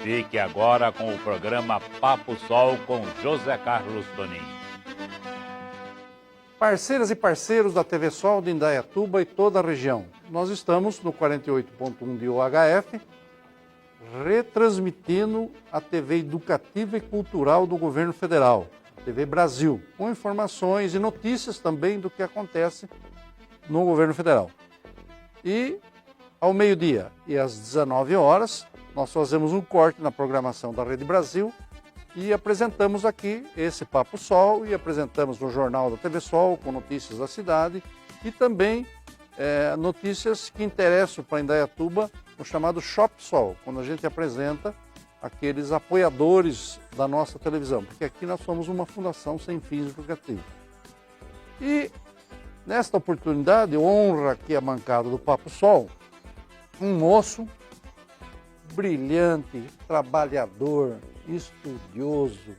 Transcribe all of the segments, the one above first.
Fique agora com o programa Papo Sol com José Carlos Toninho. Parceiras e parceiros da TV Sol de Indaiatuba e toda a região. Nós estamos no 48.1 de UHF, retransmitindo a TV educativa e cultural do governo federal, a TV Brasil, com informações e notícias também do que acontece no governo federal. E ao meio-dia e às 19 horas, nós fazemos um corte na programação da Rede Brasil e apresentamos aqui esse Papo Sol e apresentamos no Jornal da TV Sol com notícias da cidade e também notícias que interessam para Indaiatuba no chamado Shop Sol, quando a gente apresenta aqueles apoiadores da nossa televisão, porque aqui nós somos uma fundação sem fins lucrativos. E nesta oportunidade, honra aqui a bancada do Papo Sol, um moço brilhante, trabalhador, estudioso.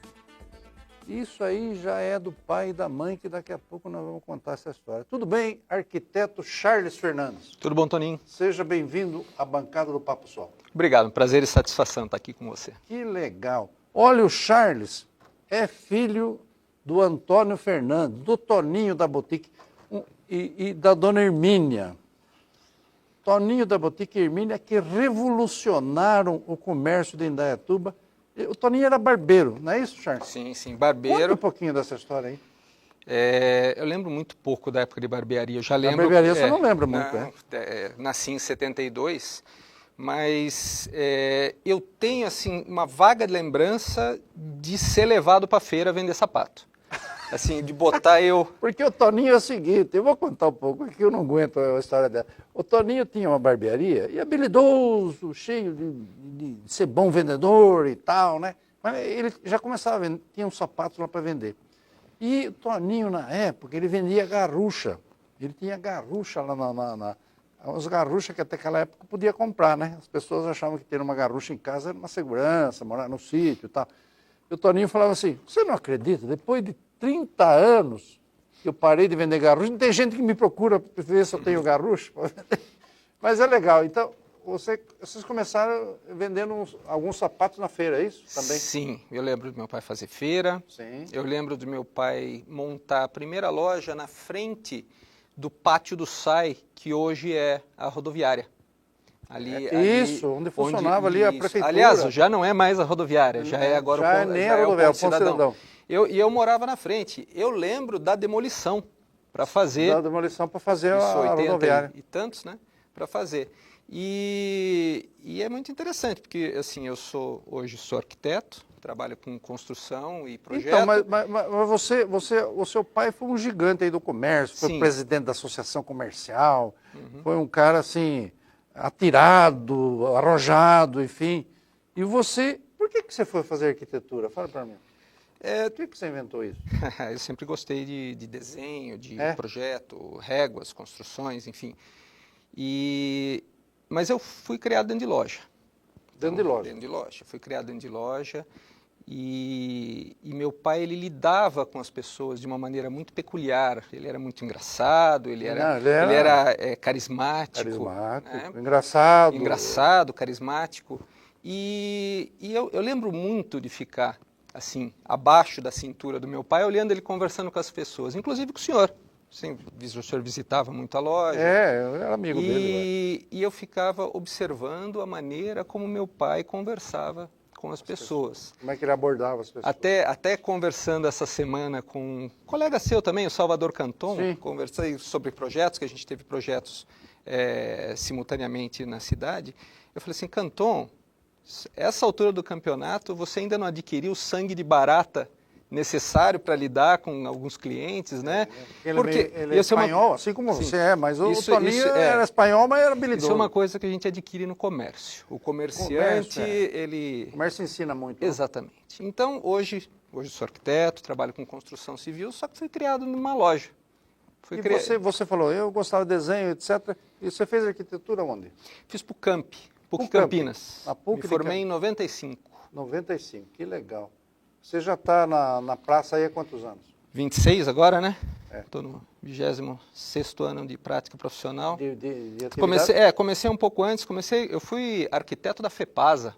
Isso aí já é do pai e da mãe, que daqui a pouco nós vamos contar essa história. Tudo bem, arquiteto Charles Fernandes? Tudo bom, Toninho? Seja bem-vindo à bancada do Papo Sol. Obrigado, prazer e satisfação estar aqui com você. Que legal. Olha, o Charles é filho do Antônio Fernandes, do Toninho da Boutique e da dona Hermínia. Toninho da Boutique e Hermínia que revolucionaram o comércio de Indaiatuba. O Toninho era barbeiro, não é isso, Charles? Sim, barbeiro. Conta um pouquinho dessa história aí. Eu lembro muito pouco da época de barbearia. Eu já lembro. A barbearia você não lembra muito, nasci em 72, mas eu tenho assim uma vaga lembrança de ser levado para feira vender sapato. Assim, de botar eu... Porque o Toninho é o seguinte, eu vou contar um pouco, porque eu não aguento a história dela. O Toninho tinha uma barbearia e habilidoso, cheio de ser bom vendedor e tal, né? Mas ele já começava a vender, tinha uns sapatos lá para vender. E o Toninho, na época, ele vendia garrucha. Ele tinha garrucha lá as garruchas que até aquela época podia comprar, né? As pessoas achavam que ter uma garrucha em casa era uma segurança, morar no sítio e tal. E o Toninho falava assim, você não acredita, depois de 30 anos que eu parei de vender garrucha, não tem gente que me procura para ver se eu tenho garrucha. Mas é legal. Então, vocês começaram vendendo alguns sapatos na feira, é isso? Também? Sim, eu lembro do meu pai fazer feira. Sim. Eu lembro do meu pai montar a primeira loja na frente do Pátio do SAI, que hoje é a rodoviária. Isso, onde funcionava ali a prefeitura. Aliás, já não é mais a rodoviária, já é agora já o ponto, nem a rodoviária, o Ponto Cidadão. Eu morava na frente. Eu lembro da demolição para fazer. Da demolição para fazer a rodoviária. E tantos, né? Para fazer. E é muito interessante, porque assim, hoje sou arquiteto, trabalho com construção e projeto. Então, mas o seu pai foi um gigante aí do comércio, foi presidente da associação comercial, foi um cara assim, atirado, arrojado, enfim. E você, por que você foi fazer arquitetura? Fala para mim. Por que você inventou isso? Eu sempre gostei de desenho, de projeto, réguas, construções, enfim. Mas eu fui criado dentro de loja. Dentro de loja? Dentro de loja. Fui criado dentro de loja e meu pai, ele lidava com as pessoas de uma maneira muito peculiar. Ele era muito engraçado, ele era carismático. Carismático, né? Engraçado. Engraçado, carismático. E eu lembro muito de ficar assim, abaixo da cintura do meu pai, olhando ele conversando com as pessoas, inclusive com o senhor. Sim, o senhor visitava muito a loja. Eu era amigo dele. E eu ficava observando a maneira como meu pai conversava com as pessoas. Como é que ele abordava as pessoas? Até conversando essa semana com um colega seu também, o Salvador Canton, conversei sobre projetos, que a gente teve projetos simultaneamente na cidade. Eu falei assim, Canton, essa altura do campeonato, você ainda não adquiriu o sangue de barata necessário para lidar com alguns clientes, né? Porque ele é espanhol, assim como você é, mas o Toninho era espanhol, mas era habilidoso. Isso é uma coisa que a gente adquire no comércio. O comerciante, O comércio ensina muito. Exatamente. Então, hoje sou arquiteto, trabalho com construção civil, só que fui criado numa loja. Você falou, eu gostava de desenho, etc. E você fez arquitetura onde? Fiz PUC Campinas. Na PUC Me formei em 95. 95, que legal. Você já está na praça aí há quantos anos? 26 agora, né? Estou no 26º ano de prática profissional. De atividade? Comecei um pouco antes, eu fui arquiteto da FEPASA,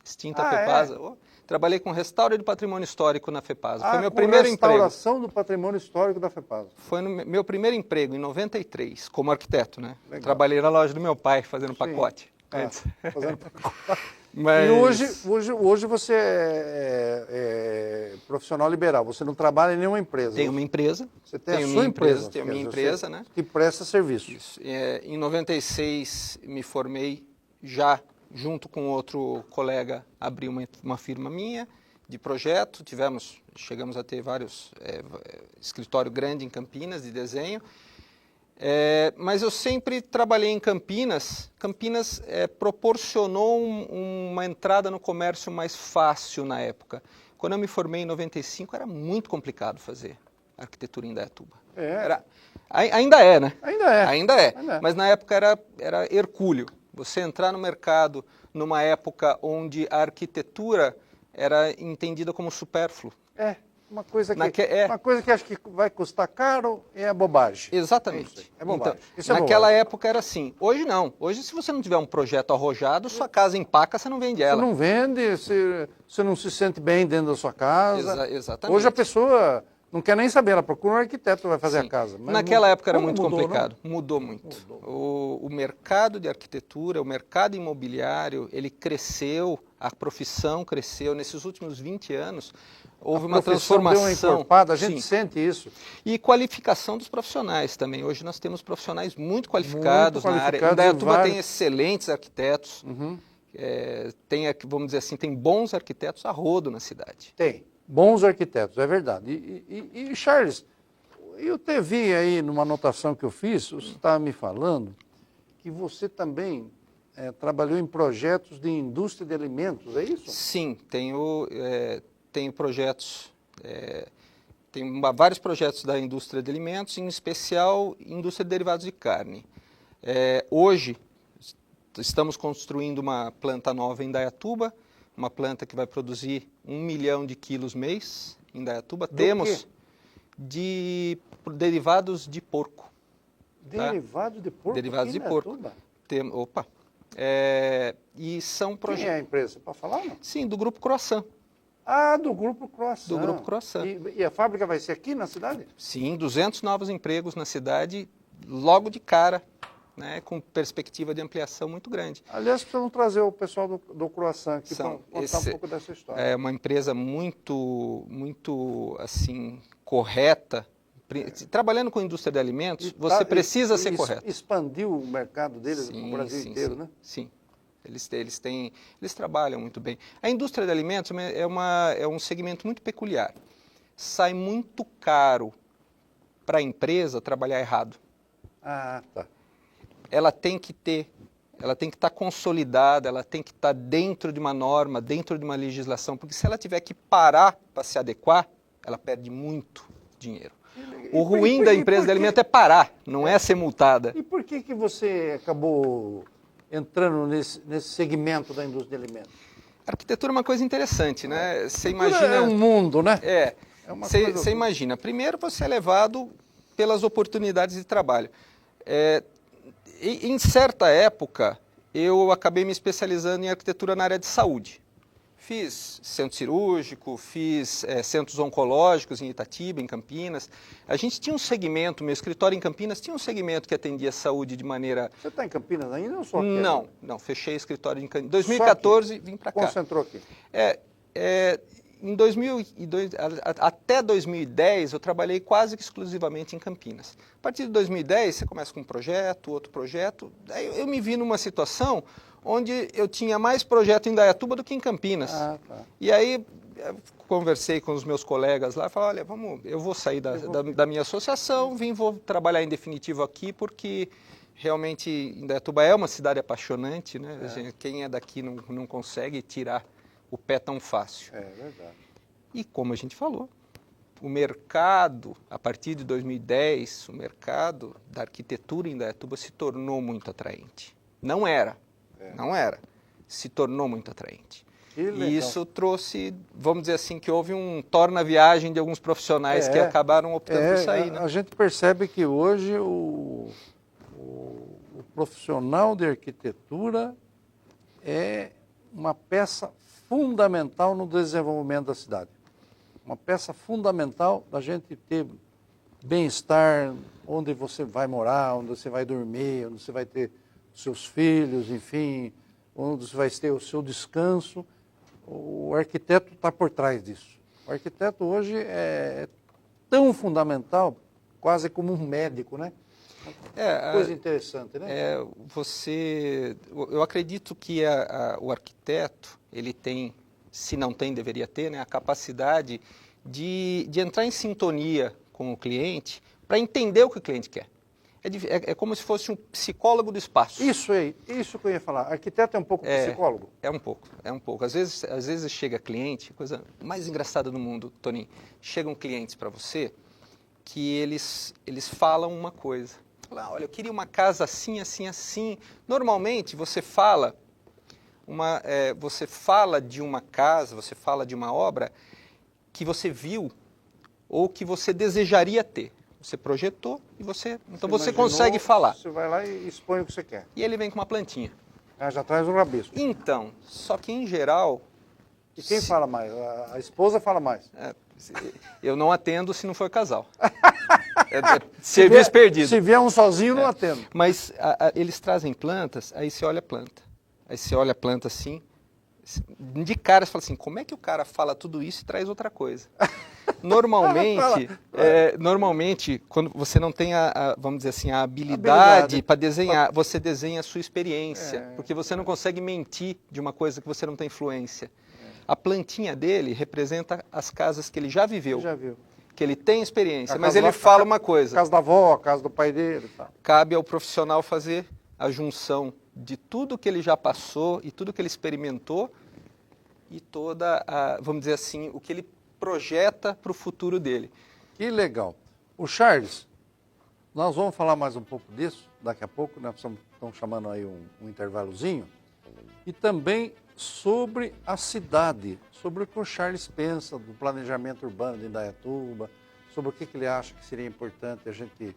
extinta FEPASA. Trabalhei com restauro de patrimônio histórico na FEPASA. Foi meu com primeiro emprego. restauração do patrimônio histórico da FEPASA. Foi no meu primeiro emprego, em 93, como arquiteto, né? Legal. Trabalhei na loja do meu pai, fazendo pacote. Fazendo pacote. Mas... E hoje você é profissional liberal, você não trabalha em nenhuma empresa. Tenho uma empresa. Você tem a sua empresa. Tenho a minha empresa, né? Que presta serviço. Isso. Em 96 me formei já junto com outro colega, abri uma firma minha de projeto, chegamos a ter vários escritório grande em Campinas de desenho, mas eu sempre trabalhei em Campinas. Campinas proporcionou uma entrada no comércio mais fácil na época. Quando eu me formei em 95 era muito complicado fazer arquitetura em Indaiatuba. Ainda é, né? Ainda é. Mas na época era hercúleo. Você entrar no mercado numa época onde a arquitetura era entendida como supérfluo. Uma coisa que acho que vai custar caro é bobagem. Exatamente. É bobagem. Então, naquela época era assim. Hoje não. Hoje, se você não tiver um projeto arrojado, sua casa empaca, você não vende ela. Você não vende, você não se sente bem dentro da sua casa. Exatamente. Hoje a pessoa não quer nem saber, ela procura um arquiteto que vai fazer a casa. Mas naquela época era muito complicado. Não? Mudou muito. O mercado de arquitetura, o mercado imobiliário, ele cresceu, a profissão cresceu. Nesses últimos 20 anos, houve uma transformação. Deu uma encorpada, a gente sente isso. E qualificação dos profissionais também. Hoje nós temos profissionais muito qualificados na área. Indaiatuba tem excelentes arquitetos. Vamos dizer assim, tem bons arquitetos a rodo na cidade. Tem. Bons arquitetos, é verdade. E Charles, eu te vi aí numa anotação que eu fiz, você estava me falando que você também trabalhou em projetos de indústria de alimentos, é isso? Sim, tenho projetos, tenho vários projetos da indústria de alimentos, em especial indústria de derivados de carne. Hoje, estamos construindo uma planta nova em Indaiatuba, uma planta que vai produzir 1 milhão de quilos mês em Indaiatuba. Temos de derivados de porco. Derivados de porco? Derivados de porco. E são projetos... Quem é a empresa? Pode falar, não? Sim, do Grupo Croissant. Do Grupo Croissant. Do Grupo Croissant. E a fábrica vai ser aqui na cidade? Sim, 200 novos empregos na cidade, logo de cara, né, com perspectiva de ampliação muito grande. Aliás, precisamos trazer o pessoal do Croissant aqui para contar um pouco dessa história. É uma empresa muito assim, correta. Trabalhando com indústria de alimentos, você precisa ser correto. Expandiu o mercado deles no Brasil inteiro, né? Sim. Eles trabalham muito bem. A indústria de alimentos é um segmento muito peculiar. Sai muito caro para a empresa trabalhar errado. Tá. Ela tem que estar consolidada, ela tem que estar dentro de uma norma, dentro de uma legislação, porque se ela tiver que parar para se adequar, ela perde muito dinheiro. O ruim da empresa de alimento é parar, não é ser multada. E por que você acabou entrando nesse segmento da indústria de alimentos? A arquitetura é uma coisa interessante, né? Você imagina... É um mundo, né? Você imagina, primeiro você é levado pelas oportunidades de trabalho. Em certa época, eu acabei me especializando em arquitetura na área de saúde. Fiz centro cirúrgico, fiz centros oncológicos em Itatiba, em Campinas. A gente tinha um segmento, meu escritório em Campinas tinha um segmento que atendia a saúde de maneira... Você está em Campinas ainda ou só aqui? Não, fechei escritório em Campinas. Em 2014, vim para cá. Concentrou aqui? Em 2002, até 2010, eu trabalhei quase que exclusivamente em Campinas. A partir de 2010, você começa com um projeto, outro projeto. Aí eu me vi numa situação onde eu tinha mais projeto em Indaiatuba do que em Campinas. Tá. E aí, conversei com os meus colegas lá, falei, olha, eu vou sair da minha associação, vou trabalhar em definitivo aqui, porque realmente Indaiatuba é uma cidade apaixonante, né? Quem é daqui não consegue tirar o pé tão fácil. É verdade. E como a gente falou, o mercado, a partir de 2010, o mercado da arquitetura em Indaiatuba se tornou muito atraente. Não era. Se tornou muito atraente. E isso trouxe, vamos dizer assim, que houve um torna-viagem de alguns profissionais que acabaram optando por sair. Né? A gente percebe que hoje o profissional de arquitetura é uma peça fundamental no desenvolvimento da cidade. Uma peça fundamental da gente ter bem-estar, onde você vai morar, onde você vai dormir, onde você vai ter seus filhos, enfim, onde você vai ter o seu descanso. O arquiteto está por trás disso. O arquiteto hoje é tão fundamental, quase como um médico, né? Coisa interessante, né? Eu acredito que o arquiteto, ele tem, se não tem, deveria ter, né, a capacidade de entrar em sintonia com o cliente para entender o que o cliente quer. É como se fosse um psicólogo do espaço. Isso que eu ia falar. Arquiteto é um pouco psicólogo? É um pouco. Às vezes chega cliente, coisa mais engraçada do mundo, Toninho, chegam clientes para você que eles falam uma coisa. Falam, olha, eu queria uma casa assim, assim, assim. Normalmente você fala de uma casa, você fala de uma obra que você viu ou que você desejaria ter. Você projetou e você consegue falar. Você vai lá e expõe o que você quer. E ele vem com uma plantinha. Já traz um rabisco. Então, só que em geral... E quem fala mais? A esposa fala mais. Eu não atendo se não for casal. Serviço perdido. Se vier um sozinho, não atendo. Mas eles trazem plantas, aí você olha a planta. Aí você olha a planta assim, de cara você fala assim, como é que o cara fala tudo isso e traz outra coisa? Normalmente, quando você não tem vamos dizer assim, a habilidade para desenhar, você desenha a sua experiência, porque você não consegue mentir de uma coisa que você não tem influência. A plantinha dele representa as casas que ele já viveu, que ele tem experiência, mas ele fala uma coisa. A casa da avó, a casa do pai dele. Tá. Cabe ao profissional fazer a junção de tudo que ele já passou e tudo que ele experimentou e vamos dizer assim, o que ele projeta para o futuro dele. Que legal. O Charles, nós vamos falar mais um pouco disso daqui a pouco, nós estamos chamando aí um intervalozinho, e também sobre a cidade, sobre o que o Charles pensa do planejamento urbano de Indaiatuba, sobre o que ele acha que seria importante a gente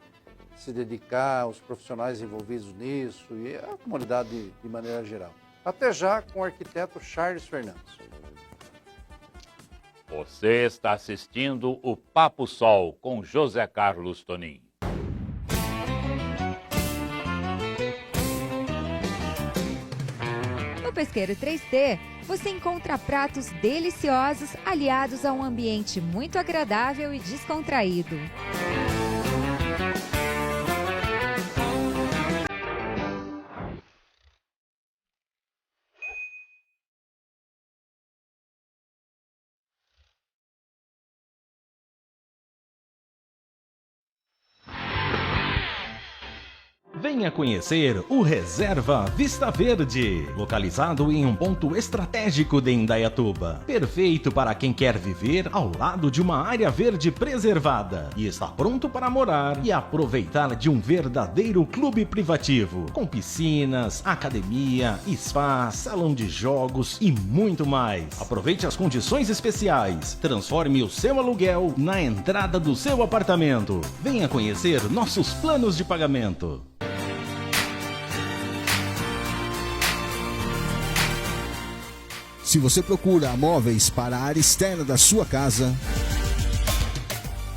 se dedicar, os profissionais envolvidos nisso e a comunidade de maneira geral. Até já com o arquiteto Charles Fernandes. Você está assistindo o Papo Sol com José Carlos Tonin. No Pesqueiro 3T, você encontra pratos deliciosos aliados a um ambiente muito agradável e descontraído. Venha conhecer o Reserva Vista Verde, localizado em um ponto estratégico de Indaiatuba. Perfeito para quem quer viver ao lado de uma área verde preservada e está pronto para morar e aproveitar de um verdadeiro clube privativo, com piscinas, academia, spa, salão de jogos e muito mais. Aproveite as condições especiais. Transforme o seu aluguel na entrada do seu apartamento. Venha conhecer nossos planos de pagamento. Se você procura móveis para a área externa da sua casa,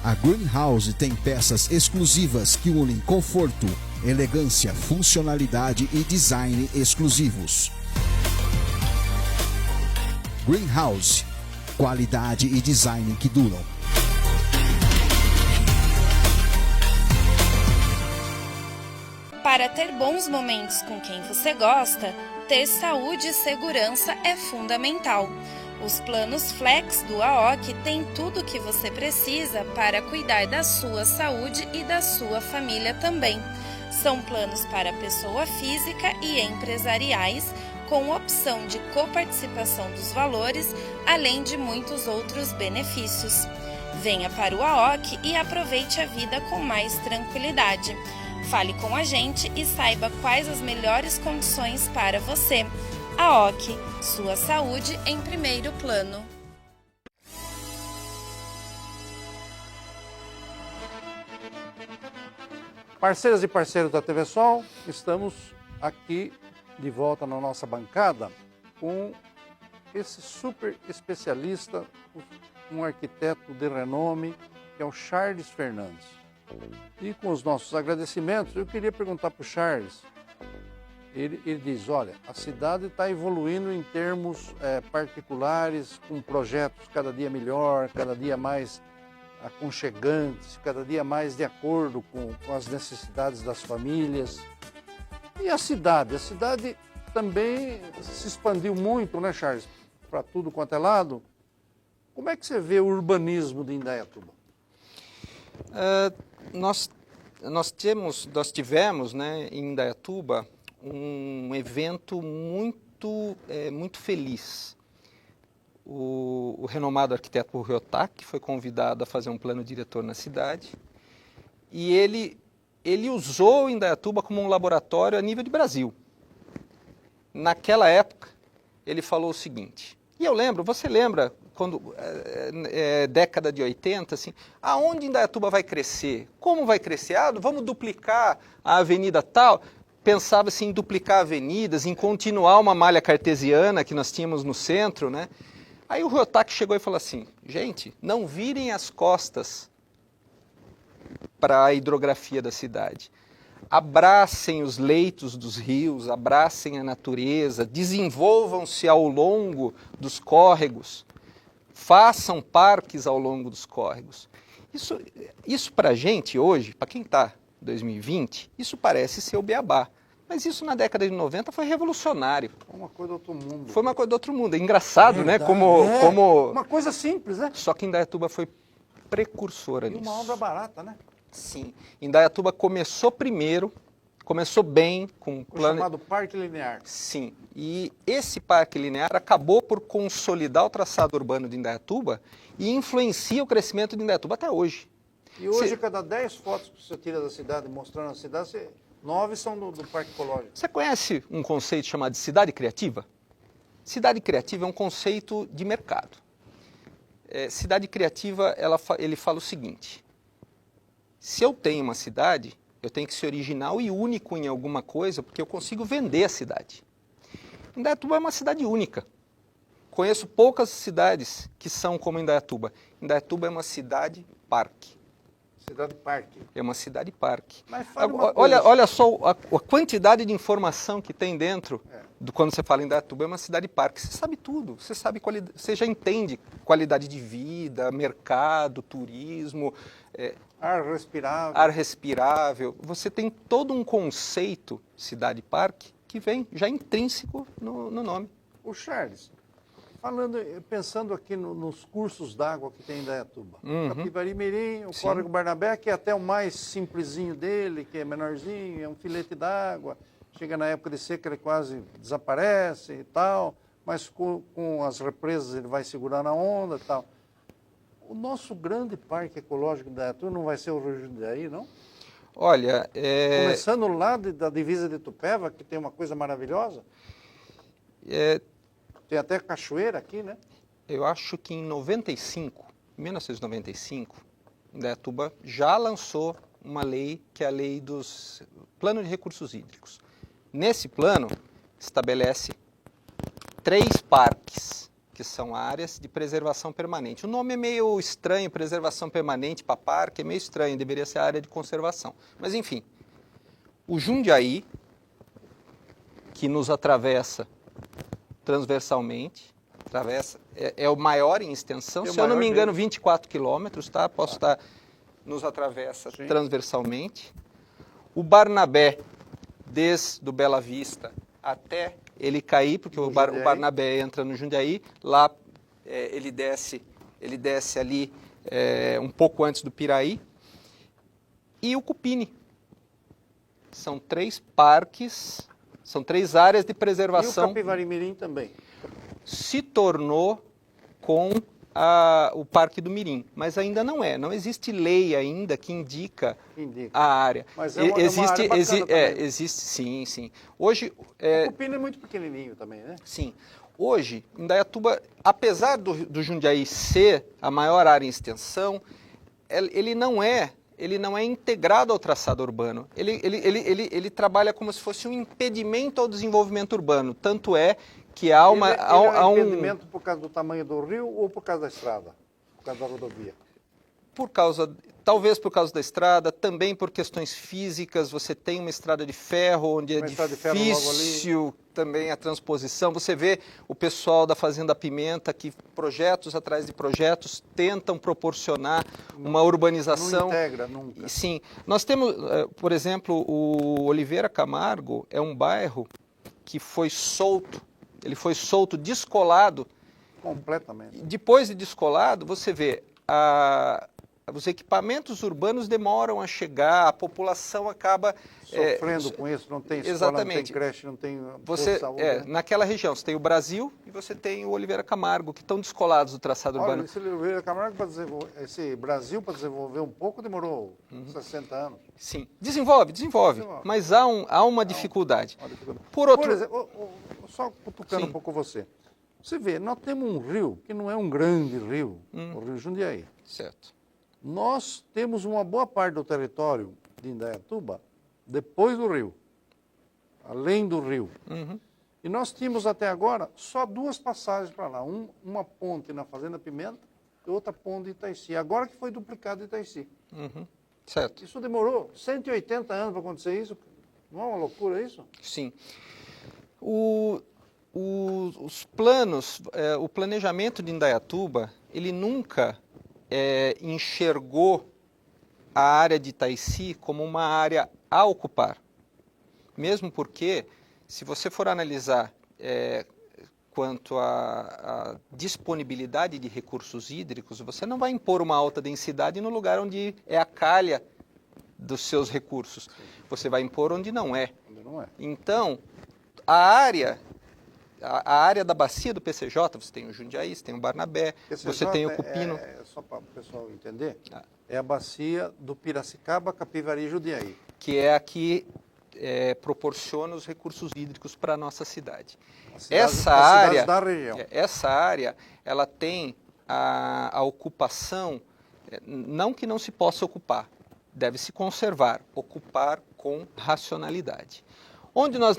a Greenhouse tem peças exclusivas que unem conforto, elegância, funcionalidade e design exclusivos. Greenhouse, qualidade e design que duram. Para ter bons momentos com quem você gosta, ter saúde e segurança é fundamental. Os planos Flex do AOC têm tudo o que você precisa para cuidar da sua saúde e da sua família também. São planos para pessoa física e empresariais, com opção de coparticipação dos valores, além de muitos outros benefícios. Venha para o AOC e aproveite a vida com mais tranquilidade. Fale com a gente e saiba quais as melhores condições para você. AOC, sua saúde em primeiro plano. Parceiras e parceiros da TV Sol, estamos aqui de volta na nossa bancada com esse super especialista, um arquiteto de renome, que é o Charles Fernandes. E com os nossos agradecimentos, eu queria perguntar para o Charles. Ele diz, olha, a cidade está evoluindo em termos particulares, com projetos cada dia melhor, cada dia mais aconchegantes, cada dia mais de acordo com as necessidades das famílias. E a cidade? A cidade também se expandiu muito, né, Charles? Para tudo quanto é lado. Como é que você vê o urbanismo de Indaiatuba? Nós tivemos, né, em Indaiatuba um evento muito feliz. O renomado arquiteto Ryotaki foi convidado a fazer um plano diretor na cidade e ele usou Indaiatuba como um laboratório a nível de Brasil. Naquela época, ele falou o seguinte, e eu lembro, você lembra, quando década de 80, assim, aonde Indaiatuba vai crescer? Como vai crescer? Vamos duplicar a avenida tal? Pensava-se em duplicar avenidas, em continuar uma malha cartesiana que nós tínhamos no centro, né? Aí o Ryotaki chegou e falou assim, gente, não virem as costas para a hidrografia da cidade. Abracem os leitos dos rios, abracem a natureza, desenvolvam-se ao longo dos córregos, façam parques ao longo dos córregos. Isso para a gente hoje, para quem está em 2020, isso parece ser o beabá. Mas isso na década de 90 foi revolucionário. Foi uma coisa do outro mundo. Foi uma coisa do outro mundo. É engraçado, né? Uma coisa simples, né? Só que Indaiatuba foi precursora nisso. E uma obra barata, né? Sim. Indaiatuba começou primeiro, começou bem com o chamado Parque Linear. Sim. E esse Parque Linear acabou por consolidar o traçado urbano de Indaiatuba e influencia o crescimento de Indaiatuba até hoje. E hoje, cada 10 fotos que você tira da cidade, mostrando a cidade, 9 são do Parque Ecológico. Você conhece um conceito chamado de cidade criativa? Cidade criativa é um conceito de mercado. Cidade criativa, ele fala o seguinte, se eu tenho uma cidade, eu tenho que ser original e único em alguma coisa, porque eu consigo vender a cidade. Indaiatuba é uma cidade única. Conheço poucas cidades que são como Indaiatuba. Indaiatuba é uma cidade-parque. Cidade-parque. É uma cidade-parque. Olha só a quantidade de informação que tem dentro quando você fala em Indaiatuba, é uma cidade-parque. Você sabe tudo, você já entende qualidade de vida, mercado, turismo. Ar respirável. Ar respirável. Você tem todo um conceito cidade-parque que vem já intrínseco no nome. O Charles, pensando aqui nos cursos d'água que tem em Indaiatuba, Capivari Mirim, o Córrego Barnabé, que é até o mais simplesinho dele, que é menorzinho, é um filete d'água, chega na época de seca ele quase desaparece e tal, mas com as represas ele vai segurando a onda e tal. O nosso grande parque ecológico de Indaiatuba não vai ser o Rio Jundiaí, não? Olha, começando lá da divisa de Itupeva, que tem uma coisa maravilhosa. Tem até cachoeira aqui, né? Eu acho que em 1995, Indaiatuba já lançou uma lei, que é a lei dos Plano de Recursos Hídricos. Nesse plano, estabelece 3 parques, que são áreas de preservação permanente. O nome é meio estranho, preservação permanente para parque, é meio estranho, deveria ser área de conservação. Mas enfim, o Jundiaí, que nos atravessa transversalmente, é o maior em extensão, se eu não me engano, 24 quilômetros, tá? Nos atravessa transversalmente. O Barnabé, desde o Bela Vista até ele cair, porque o Barnabé entra no Jundiaí, lá ele desce ali um pouco antes do Piraí. E o Cupini. São 3 parques, são 3 áreas de preservação. E o Capivari Mirim também. Se tornou com o Parque do Mirim, mas ainda não existe lei ainda que indica a área. Mas uma área bacana existe, sim. Hoje, o Cupini é muito pequenininho também, né? Sim. Hoje, Indaiatuba, apesar do Jundiaí ser a maior área em extensão, ele não é integrado ao traçado urbano. Ele trabalha como se fosse um impedimento ao desenvolvimento urbano. Tanto é que há uma... Ele é um impedimento por causa do tamanho do rio ou por causa da estrada? Por causa da rodovia? Talvez por causa da estrada, também por questões físicas. Você tem uma estrada de ferro, onde é difícil também a transposição. Você vê o pessoal da Fazenda Pimenta, que projetos atrás de projetos tentam proporcionar uma urbanização. Não integra nunca. Sim. Nós temos, por exemplo, o Oliveira Camargo é um bairro que foi solto. Ele foi solto, descolado. Completamente. Depois de descolado, você vê os equipamentos urbanos demoram a chegar, a população acaba... Sofrendo com isso, não tem escola, não tem creche, não tem posto de saúde. Naquela região, você tem o Brasil e você tem o Oliveira Camargo, que estão descolados do traçado urbano. Esse Oliveira Camargo, esse Brasil, para desenvolver um pouco, demorou 60 anos. Sim, desenvolve, mas há uma dificuldade. Por exemplo, só cutucando um pouco você. Você vê, nós temos um rio, que não é um grande rio, o Rio Jundiaí. Certo. Nós temos uma boa parte do território de Indaiatuba depois do rio, além do rio. E nós tínhamos até agora só 2 passagens para lá, uma ponte na Fazenda Pimenta e outra ponte em Itaici, agora que foi duplicado em Itaici. Certo. Isso demorou 180 anos para acontecer isso, não é uma loucura isso? Sim. Os planos, o planejamento de Indaiatuba, ele nunca enxergou a área de Itaici como uma área a ocupar. Mesmo porque, se você for analisar quanto à disponibilidade de recursos hídricos, você não vai impor uma alta densidade no lugar onde é a calha dos seus recursos. Você vai impor onde não é. Então, a área da bacia do PCJ, você tem o Jundiaí, você tem o Barnabé, você tem o Cupino. Só para o pessoal entender, é a bacia do Piracicaba, Capivari e Jundiaí. Que é a que proporciona os recursos hídricos para a nossa cidade. Essa área, ela tem a ocupação, não que não se possa ocupar, deve se conservar, ocupar com racionalidade. Onde nós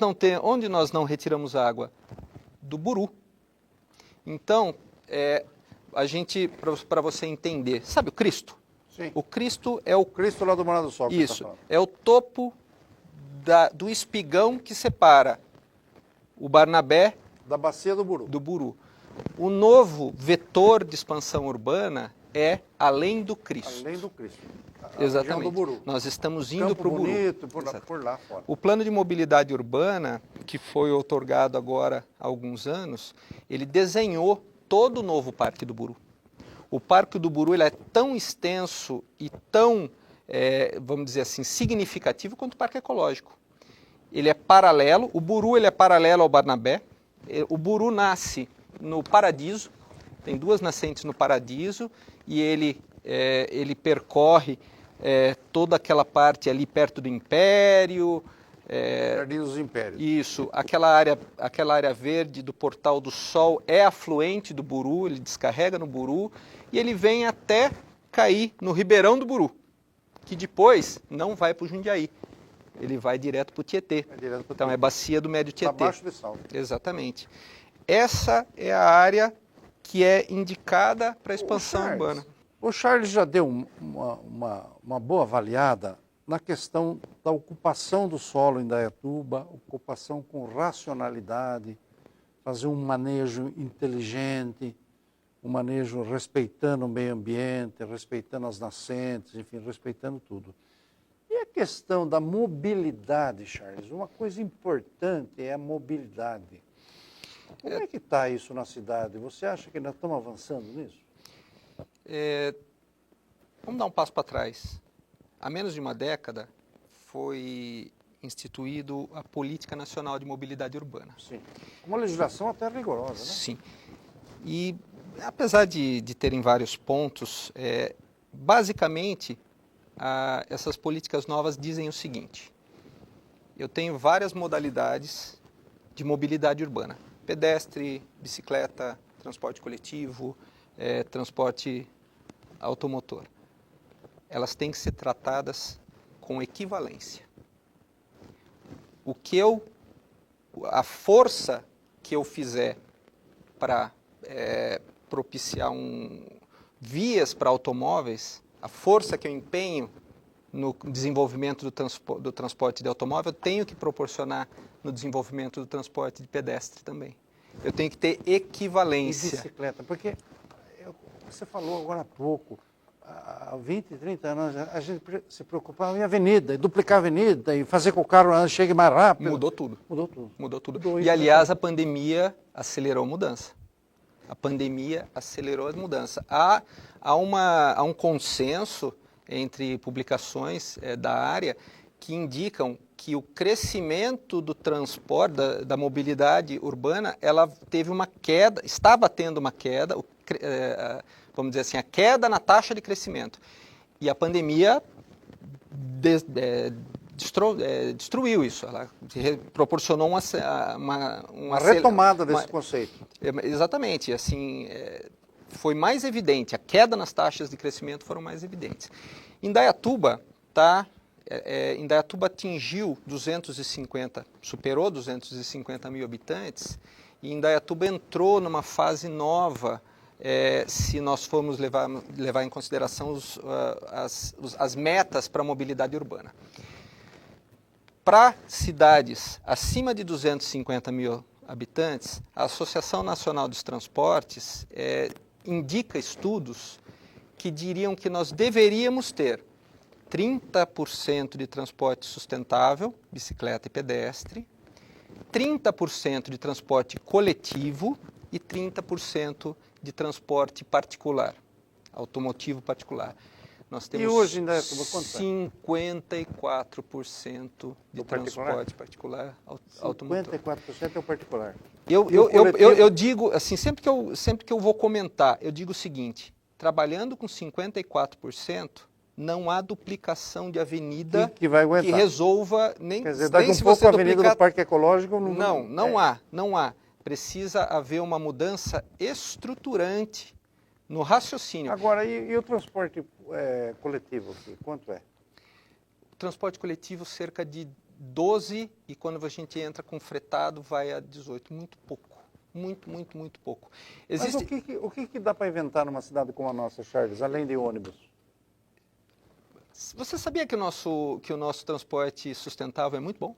não retiramos água? Do Buru. Então, para você entender, sabe o Cristo? Sim. O Cristo é o Cristo lá do Morado do Sol. Isso, é o topo do espigão que separa o Barnabé da bacia do Buru. O novo vetor de expansão urbana é além do Cristo. Além do Cristo. Exatamente. Do Buru. Nós estamos indo para o Buru. Bonito, por lá fora. O plano de mobilidade urbana, que foi outorgado agora há alguns anos, ele desenhou todo o novo Parque do Buru. O Parque do Buru ele é tão extenso e tão, vamos dizer assim, significativo quanto o Parque Ecológico. Ele é paralelo, o Buru ele é paralelo ao Barnabé. O Buru nasce no Paradiso, tem 2 nascentes no Paradiso, e ele percorre toda aquela parte ali perto do Império. Jardim dos Impérios. Isso, aquela área verde do Portal do Sol é afluente do Buru, ele descarrega no Buru e ele vem até cair no Ribeirão do Buru, que depois não vai para o Jundiaí, ele vai direto para o Tietê. Então é bacia do Médio Tietê. Abaixo de Salto. Exatamente. Essa é a área que é indicada para a expansão urbana. O Charles já deu uma boa avaliada na questão da ocupação do solo em Indaiatuba, ocupação com racionalidade, fazer um manejo inteligente, um manejo respeitando o meio ambiente, respeitando as nascentes, enfim, respeitando tudo. E a questão da mobilidade, Charles? Uma coisa importante é a mobilidade. Como é que está isso na cidade? Você acha que nós estamos avançando nisso? Vamos dar um passo para trás. Há menos de uma década foi instituído a Política Nacional de Mobilidade Urbana. Sim. Uma legislação até rigorosa, né? Sim. E apesar de terem vários pontos, basicamente essas políticas novas dizem o seguinte: eu tenho várias modalidades de mobilidade urbana: pedestre, bicicleta, transporte coletivo, transporte automotor. Elas têm que ser tratadas com equivalência. A força que eu fizer para propiciar vias para automóveis, a força que eu empenho no desenvolvimento do transporte de automóvel, eu tenho que proporcionar no desenvolvimento do transporte de pedestre também. Eu tenho que ter equivalência. E bicicleta, porque você falou agora há pouco, há 20, 30 anos, a gente se preocupava em avenida, em duplicar a avenida, e fazer com que o carro chegue mais rápido. Mudou tudo. Mudou tudo. Mudou tudo. Mudou E, isso, aliás, a pandemia acelerou a mudança. A pandemia acelerou a mudança. Há um consenso entre publicações da área que indicam que o crescimento do transporte, da mobilidade urbana, ela teve uma queda, estava tendo uma queda, vamos dizer assim, a queda na taxa de crescimento. E a pandemia destruiu isso, ela proporcionou uma retomada desse conceito. Exatamente, assim, foi mais evidente, a queda nas taxas de crescimento foram mais evidentes. Indaiatuba atingiu superou 250 mil habitantes, e Indaiatuba entrou numa fase nova, se nós formos levar em consideração as metas para a mobilidade urbana. Para cidades acima de 250 mil habitantes, a Associação Nacional dos Transportes indica estudos que diriam que nós deveríamos ter 30% de transporte sustentável, bicicleta e pedestre, 30% de transporte coletivo e 30% de transporte particular, automotivo particular. Nós temos e hoje ainda é quanto? 54% de transporte particular automotor. 54% é o particular. Eu digo, assim, sempre que eu vou comentar, eu digo o seguinte: trabalhando com 54%, não há duplicação de avenida que vai aguentar, que resolva nem. Quer dizer, daqui um pouco a avenida do Parque Ecológico não há. Precisa haver uma mudança estruturante no raciocínio. Agora, e o transporte coletivo aqui, quanto é? O transporte coletivo cerca de 12, e quando a gente entra com fretado vai a 18, muito pouco. Muito pouco. Mas o que dá para inventar numa cidade como a nossa, Charles, além de ônibus? Você sabia que o nosso transporte sustentável é muito bom?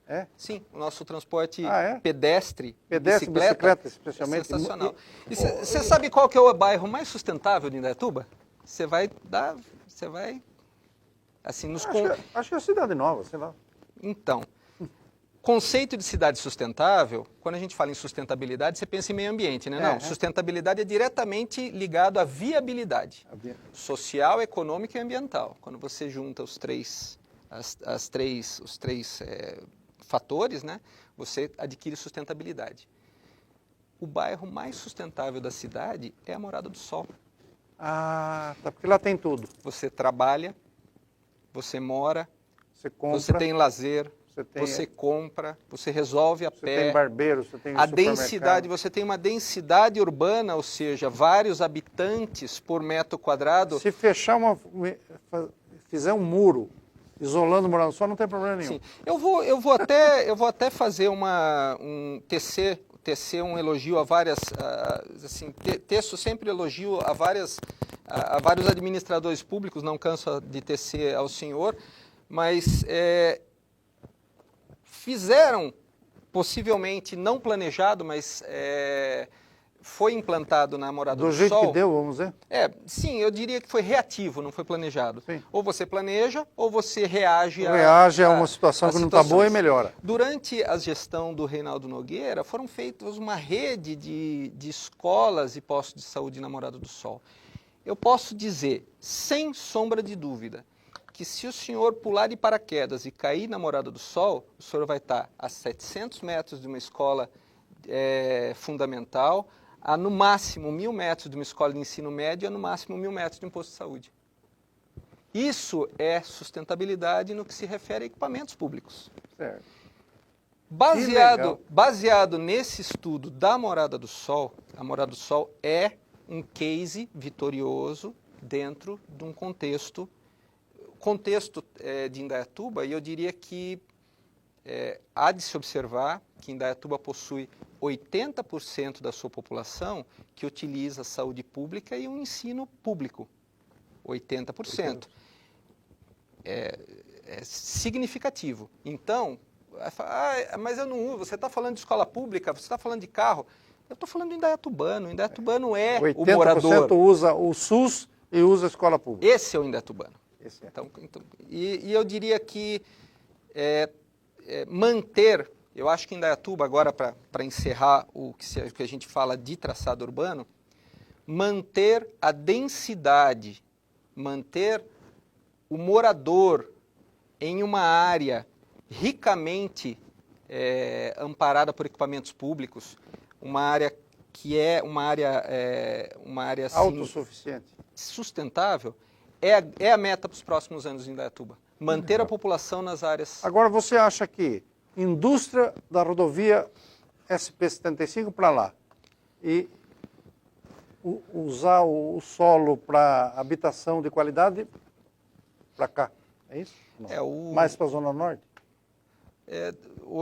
É? Sim, o nosso transporte pedestre, bicicleta especialmente, é sensacional. E você sabe qual que é o bairro mais sustentável de Indaiatuba? Você vai, assim, acho que é a Cidade Nova, sei lá. Então, conceito de cidade sustentável, quando a gente fala em sustentabilidade, você pensa em meio ambiente, né? Não, sustentabilidade é diretamente ligado à viabilidade social, econômica e ambiental. Quando você junta os três fatores, né, você adquire sustentabilidade. O bairro mais sustentável da cidade é a Morada do Sol. Ah, tá, porque lá tem tudo. Você trabalha, você mora, você compra, você tem lazer, você compra, você resolve a pé. Você tem barbeiro, você tem a densidade, você tem uma densidade urbana, ou seja, vários habitantes por metro quadrado. Se fizer um muro isolando o Morada do Sol, não tem problema nenhum. Sim. Eu vou até fazer tecer um elogio a várias, assim, teço sempre elogio a vários administradores públicos, não canso de tecer ao senhor, mas fizeram, possivelmente não planejado, mas foi implantado na Morada do Sol. Do jeito que deu, vamos dizer? Sim, eu diria que foi reativo, não foi planejado. Sim. Ou você planeja, ou você reage a uma situação que não está boa e melhora. Durante a gestão do Reinaldo Nogueira, foram feitas uma rede de escolas e postos de saúde na Morada do Sol. Eu posso dizer, sem sombra de dúvida, que se o senhor pular de paraquedas e cair na Morada do Sol, o senhor vai estar a 700 metros de uma escola fundamental, a no máximo 1.000 metros de uma escola de ensino médio e a no máximo 1.000 metros de um posto de saúde. Isso é sustentabilidade no que se refere a equipamentos públicos. Certo. Baseado nesse estudo da Morada do Sol, a Morada do Sol é um case vitorioso dentro de um contexto de Indaiatuba, e eu diria que há de se observar que Indaiatuba possui 80% da sua população que utiliza a saúde pública e um ensino público. 80%. É significativo. Então, mas eu não uso, você está falando de escola pública, você está falando de carro. Eu estou falando do indaiatubano. O indaiatubano é o morador. 80% usa o SUS e usa a escola pública. Esse é o indaiatubano. Esse é. Então, e eu diria que manter, eu acho que em Indaiatuba, agora para encerrar o que a gente fala de traçado urbano, manter a densidade, manter o morador em uma área ricamente amparada por equipamentos públicos, uma área que é uma área assim, autossuficiente, sustentável, é a meta para os próximos anos em Indaiatuba. Manter a população nas áreas... Agora, você acha que indústria da rodovia SP-75 para lá e usar o solo para habitação de qualidade para cá, é isso? Mais para a Zona Norte?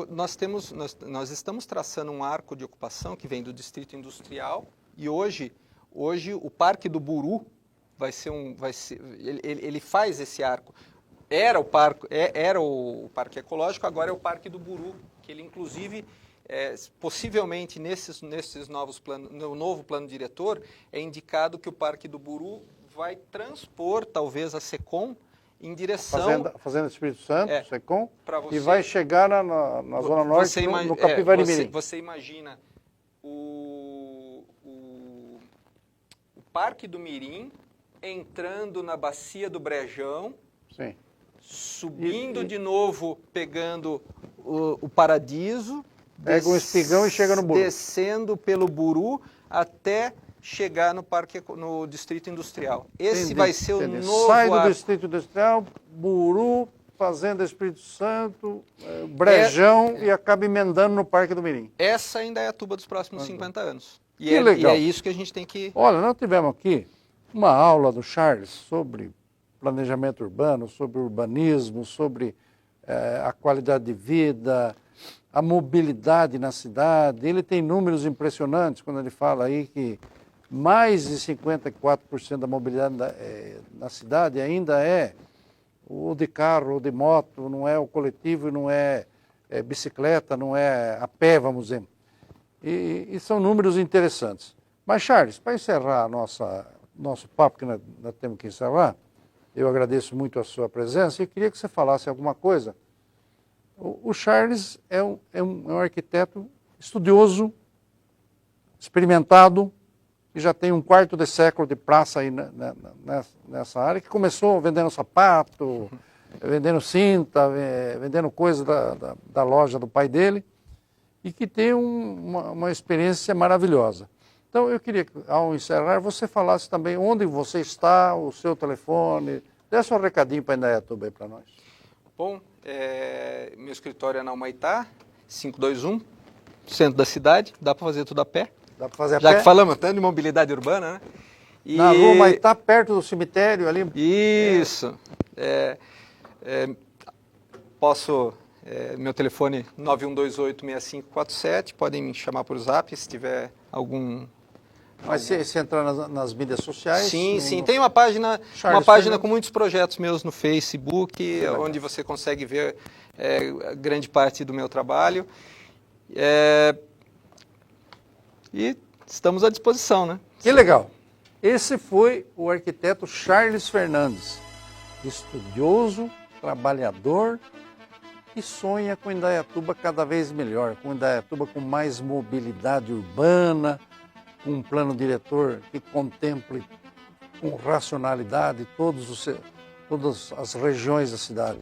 Nós estamos traçando um arco de ocupação que vem do Distrito Industrial e hoje o Parque do Buru ele faz esse arco. Era o Parque Ecológico, agora é o Parque do Buru, que ele inclusive, possivelmente nesses novos planos, no novo plano diretor, é indicado que o Parque do Buru vai transpor talvez a SECOM em direção... Fazenda Espírito Santo, SECOM, e vai chegar na Zona Norte, no Capivari Mirim. Você imagina o Parque do Mirim entrando na Bacia do Brejão, sim, subindo de novo, pegando o Paradiso, pega um espigão e chega no Buru, descendo pelo Buru até chegar no Distrito Industrial. Esse vai ser o novo... Sai do Distrito Industrial, Buru, Fazenda Espírito Santo, Brejão e acaba emendando no Parque do Mirim. Essa ainda é a Indaiatuba dos próximos 50 anos. Que legal. E é isso que a gente tem que... Olha, nós tivemos aqui uma aula do Charles sobre planejamento urbano, sobre urbanismo, sobre a qualidade de vida, a mobilidade na cidade. Ele tem números impressionantes quando ele fala aí que mais de 54% da mobilidade na cidade ainda é ou de carro ou de moto, não é o coletivo, não é bicicleta, não é a pé, vamos dizer. E são números interessantes. Mas, Charles, para encerrar nosso papo, que nós temos que encerrar, eu agradeço muito a sua presença e queria que você falasse alguma coisa. O Charles é um arquiteto estudioso, experimentado, e já tem um quarto de século de praça aí nessa área, que começou vendendo sapato, vendendo cinta, vendendo coisa da loja do pai dele, e que tem uma experiência maravilhosa. Então, eu queria que, ao encerrar, você falasse também onde você está, o seu telefone, desse um recadinho para Indaiatuba aí para nós. Bom, meu escritório é na Humaitá, 521, centro da cidade, dá para fazer tudo a pé. Dá para fazer a pé? Já que falamos tanto de mobilidade urbana, né? Na rua Humaitá, perto do cemitério ali. Isso. Meu telefone 91286547, podem me chamar por zap se tiver algum... Mas se entrar nas mídias sociais... Sim. Tem uma página com muitos projetos meus no Facebook, onde você consegue ver grande parte do meu trabalho. E estamos à disposição, né? Que legal! Esse foi o arquiteto Charles Fernandes, estudioso, trabalhador, que sonha com Indaiatuba cada vez melhor, com Indaiatuba com mais mobilidade urbana, com um plano diretor que contemple com racionalidade todas as regiões da cidade.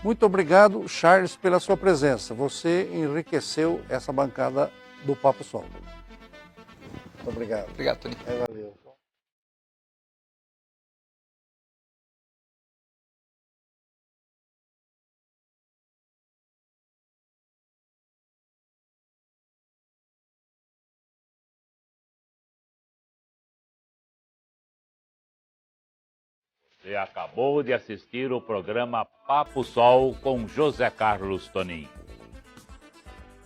Muito obrigado, Charles, pela sua presença. Você enriqueceu essa bancada do Papo Sol. Muito obrigado. Obrigado, Tony. Valeu. Você acabou de assistir o programa Papo Sol com José Carlos Toninho.